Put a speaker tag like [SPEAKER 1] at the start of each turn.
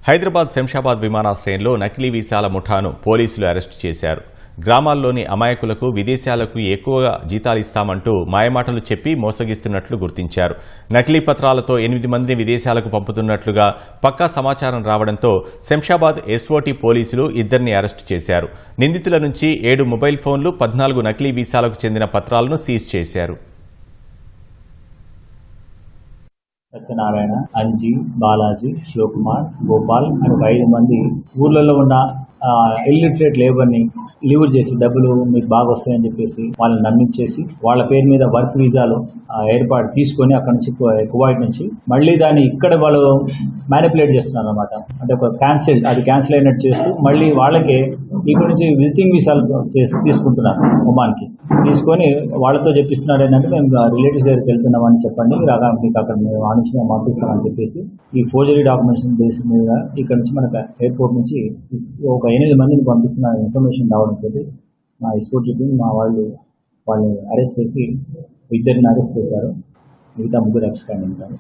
[SPEAKER 1] హైదరాబాద్ శంషాబాద్ విమానాశ్రయంలో నకిలీ వీసాల ముఠాను పోలీసులు అరెస్టు చేశారు. గ్రామాల్లోని అమాయకులకు విదేశాలకు ఎక్కువగా జీతాలు ఇస్తామంటూ మాయమాటలు చెప్పి మోసగిస్తున్నట్లు గుర్తించారు. నకిలీ పత్రాలతో 8 మందిని విదేశాలకు పంపుతున్నట్లుగా పక్కా సమాచారం రావడంతో శంషాబాద్ ఎస్ఓటీ పోలీసులు 2ని అరెస్టు చేశారు. నిందితుల నుంచి 7 మొబైల్ ఫోన్లు, 14 నకిలీ వీసాలకు చెందిన పత్రాలను సీజ్ చేశారు.
[SPEAKER 2] సత్యనారాయణ, అంజీ, బాలాజీ, శివకుమార్, గోపాల్ అని 5 మంది ఊర్లలో ఉన్న ఇల్లిటరేట్ లేబర్ని లీవర్ చేసి డబ్బులు మీకు బాగా వస్తాయని చెప్పేసి వాళ్ళని నమ్మించేసి వాళ్ళ పేరు మీద వర్క్ వీసాలు ఏర్పాటు తీసుకొని అక్కడ నుంచి కువైట్ నుంచి మళ్ళీ దాన్ని ఇక్కడ వాళ్ళు మ్యానిపులేట్ చేస్తున్నారు అనమాట. అంటే ఒక క్యాన్సిల్ అయినట్టు చేస్తూ మళ్ళీ వాళ్ళకే ఇక్కడ నుంచి విజిటింగ్ వీసాలు తీసుకుంటున్నారు. ఒమాన్కి తీసుకొని వాళ్ళతో చెప్పిస్తున్నారు ఏంటంటే మేము రిలేటివ్స్ దగ్గరికి వెళ్తున్నామని చెప్పండి, రాగా మీకు అక్కడ మేము ఆ నుంచి మేము పంపిస్తామని చెప్పేసి ఈ ఫోర్జరీ డాక్యుమెంట్స్ బేస్ మీద ఇక్కడ నుంచి మనకు ఎయిర్పోర్ట్ నుంచి ఒక 8 మందిని పంపిస్తున్న ఇన్ఫర్మేషన్ రావడంతో మా ఎస్పోర్ట్ టీం మా వాళ్ళని అరెస్ట్ చేసి 2ని అరెస్ట్ చేశారు. మిగతా 3 అబ్స్కాండ్ ఉంటారు.